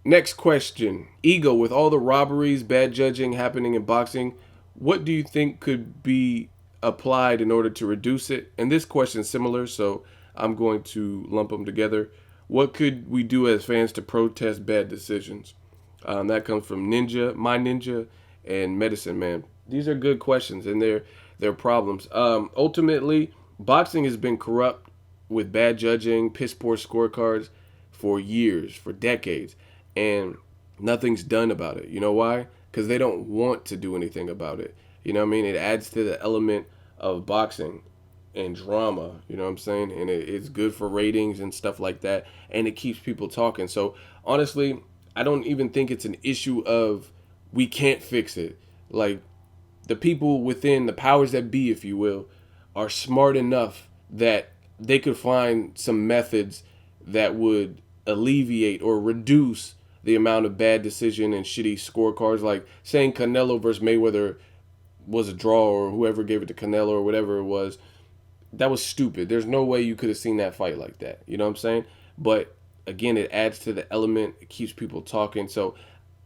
Next question. Ego, with all the robberies, bad judging happening in boxing, what do you think could be applied in order to reduce it? And this question is similar, so I'm going to lump them together. What could we do as fans to protest bad decisions? That comes from Ninja, My Ninja, and Medicine Man. These are good questions, and they're problems. Ultimately, boxing has been corrupt with bad judging, piss poor scorecards for years, for decades, and nothing's done about it. You know why? Because they don't want to do anything about it. You know what I mean? It adds to the element of boxing and drama, you know what I'm saying? And it's good for ratings and stuff like that, and it keeps people talking. So honestly, I don't even think it's an issue of we can't fix it. Like, the people within the powers that be, if you will, are smart enough that they could find some methods that would alleviate or reduce the amount of bad decision and shitty scorecards. Like saying Canelo versus Mayweather was a draw, or whoever gave it to Canelo or whatever it was, that was stupid. There's no way you could have seen that fight like that. You know what I'm saying? But again, it adds to the element. It keeps people talking. So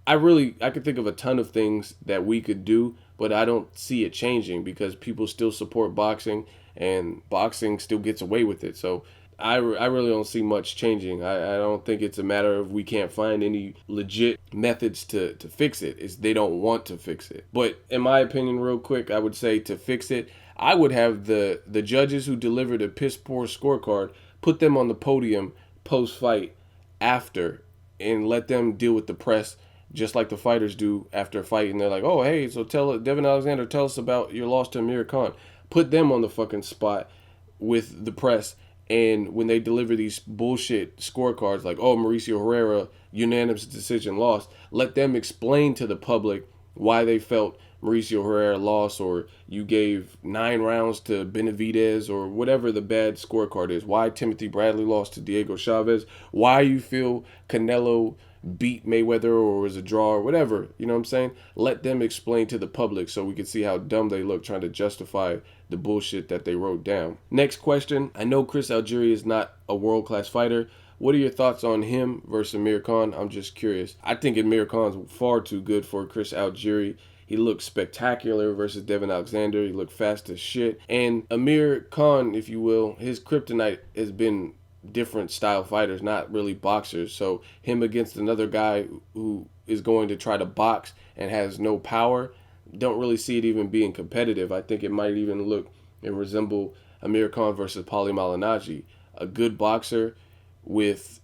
I could think of a ton of things that we could do, but I don't see it changing because people still support boxing and boxing still gets away with it. So I really don't see much changing. I don't think it's a matter of we can't find any legit methods to fix it. It's they don't want to fix it. But in my opinion, real quick, I would say to fix it, I would have the judges who delivered a piss poor scorecard, put them on the podium post fight after, and let them deal with the press just like the fighters do after a fight. And they're like, oh, hey, so Devin Alexander, tell us about your loss to Amir Khan. Put them on the fucking spot with the press. And when they deliver these bullshit scorecards like, oh, Mauricio Herrera, unanimous decision lost, let them explain to the public why they felt Mauricio Herrera lost, or you gave 9 rounds to Benavidez, or whatever the bad scorecard is. Why Timothy Bradley lost to Diego Chavez. Why you feel Canelo beat Mayweather or was a draw or whatever. You know what I'm saying? Let them explain to the public so we can see how dumb they look trying to justify the bullshit that they wrote down. Next question. I know Chris Algieri is not a world-class fighter. What are your thoughts on him versus Amir Khan? I'm just curious. I think Amir Khan's far too good for Chris Algieri. He looked spectacular versus Devin Alexander. He looked fast as shit. And Amir Khan, if you will, his kryptonite has been different style fighters, not really boxers. So him against another guy who is going to try to box and has no power, don't really see it even being competitive. I think it might even look and resemble Amir Khan versus Paulie Malignaggi, a good boxer with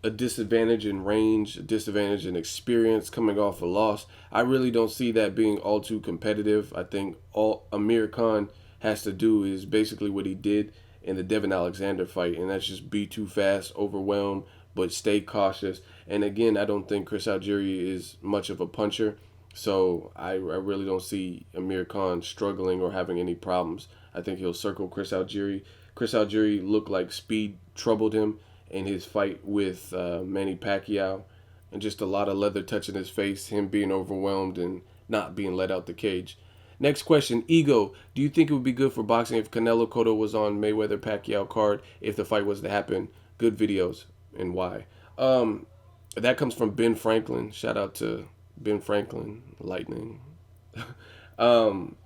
a disadvantage in range, a disadvantage in experience coming off a loss. I really don't see that being all too competitive. I think all Amir Khan has to do is basically what he did in the Devin Alexander fight, and that's just be too fast, overwhelmed, but stay cautious. And again, I don't think Chris Algieri is much of a puncher, so I really don't see Amir Khan struggling or having any problems. I think he'll circle Chris Algieri. Chris Algieri looked like speed troubled him in his fight with Manny Pacquiao, and just a lot of leather touching his face, him being overwhelmed and not being let out the cage. Next question, Ego. Do you think it would be good for boxing if Canelo-Cotto was on Mayweather Pacquiao card if the fight was to happen? Good videos, and why? That comes from Ben Franklin. Shout out to Ben Franklin, Lightning. um,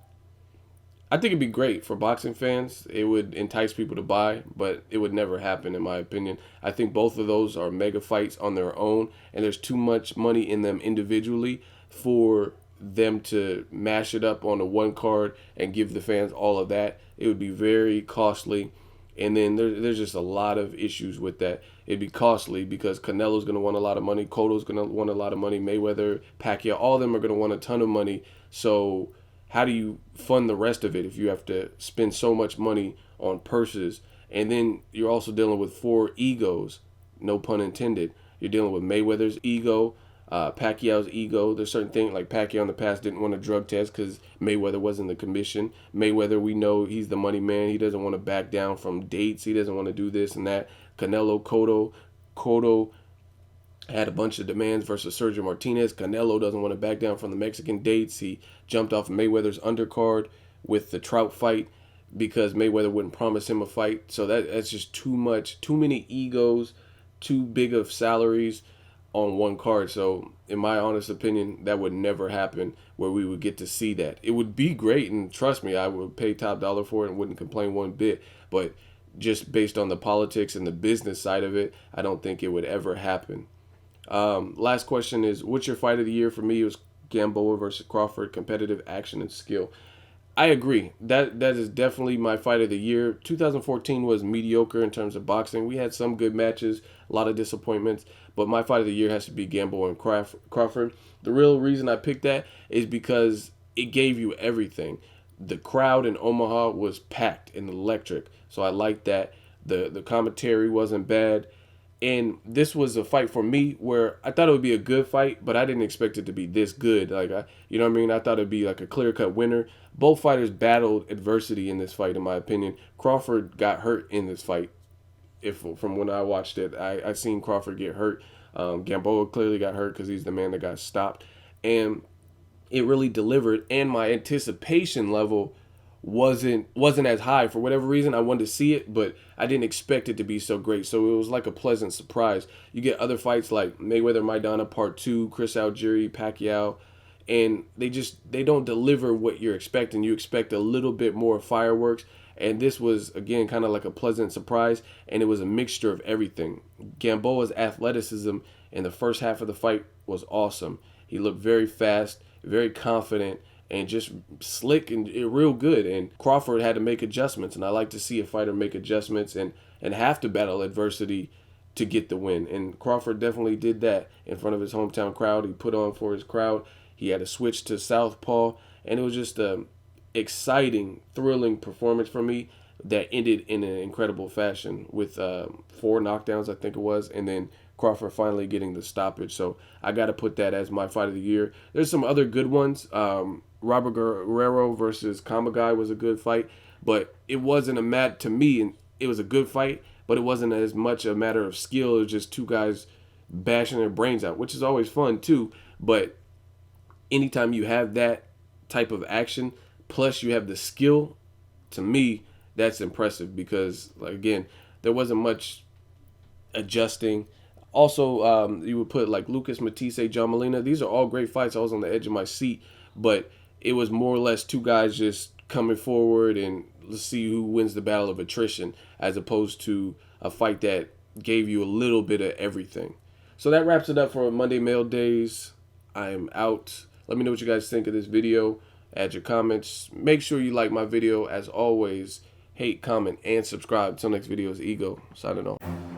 I think it'd be great for boxing fans. It would entice people to buy, but it would never happen, in my opinion. I think both of those are mega fights on their own, and there's too much money in them individually for them to mash it up on a one card and give the fans all of that. It would be very costly. And then there's just a lot of issues with that. It'd be costly because Canelo's going to want a lot of money. Cotto's going to want a lot of money. Mayweather, Pacquiao, all of them are going to want a ton of money. So how do you fund the rest of it if you have to spend so much money on purses? And then you're also dealing with 4 egos, no pun intended. You're dealing with Mayweather's ego, Pacquiao's ego. There's certain things like Pacquiao in the past didn't want a drug test because Mayweather wasn't the commission. Mayweather, we know he's the money man. He doesn't want to back down from dates. He doesn't want to do this and that. Cotto had a bunch of demands versus Sergio Martinez. Canelo doesn't want to back down from the Mexican dates. He jumped off Mayweather's undercard with the Trout fight because Mayweather wouldn't promise him a fight. So that's just too much, too many egos, too big of salaries on one card. So in my honest opinion, that would never happen where we would get to see that. It would be great, and trust me, I would pay top dollar for it and wouldn't complain one bit. But just based on the politics and the business side of it, I don't think it would ever happen. Last question is, what's your fight of the year? For me, it was Gamboa versus Crawford, competitive action and skill. I agree. That is definitely my fight of the year. 2014 was mediocre in terms of boxing. We had some good matches, a lot of disappointments, but my fight of the year has to be Gamboa and Crawford. The real reason I picked that is because it gave you everything. The crowd in Omaha was packed and electric, so I liked that. The commentary wasn't bad. And this was a fight for me where I thought it would be a good fight, but I didn't expect it to be this good. You know what I mean? I thought it'd be like a clear-cut winner. Both fighters battled adversity in this fight, in my opinion. Crawford got hurt in this fight. If from when I watched it, I seen Crawford get hurt. Gamboa clearly got hurt because he's the man that got stopped, and it really delivered. And my anticipation level wasn't as high for whatever reason. I wanted to see it, but I didn't expect it to be so great. So it was like a pleasant surprise. You get other fights like Mayweather Maidana Part 2, Chris Algieri, Pacquiao, and they don't deliver what you're expecting. You expect a little bit more fireworks, and this was again kind of like a pleasant surprise, and it was a mixture of everything. Gamboa's athleticism in the first half of the fight was awesome. He looked very fast, very confident, and just slick and real good. And Crawford had to make adjustments, and I like to see a fighter make adjustments and have to battle adversity to get the win. And Crawford definitely did that in front of his hometown crowd. He put on for his crowd. He had to switch to southpaw, and it was just a exciting, thrilling performance for me that ended in an incredible fashion with 4 knockdowns, I think it was, and then Crawford finally getting the stoppage. So I got to put that as my fight of the year. There's some other good ones. Robert Guerrero versus Kamagai was a good fight, but it wasn't to me, and it was a good fight, but it wasn't as much a matter of skill. It was just two guys bashing their brains out, which is always fun too. But anytime you have that type of action, plus you have the skill, to me, that's impressive because, like, again, there wasn't much adjusting. Also, you would put like Lucas Matisse, John Molina. These are all great fights. I was on the edge of my seat, but it was more or less two guys just coming forward and let's see who wins the battle of attrition, as opposed to a fight that gave you a little bit of everything. So that wraps it up for Monday Mail Days. I am out. Let me know what you guys think of this video. Add your comments. Make sure you like my video. As always, hate, comment, and subscribe. Till next video is Ego. Signing off.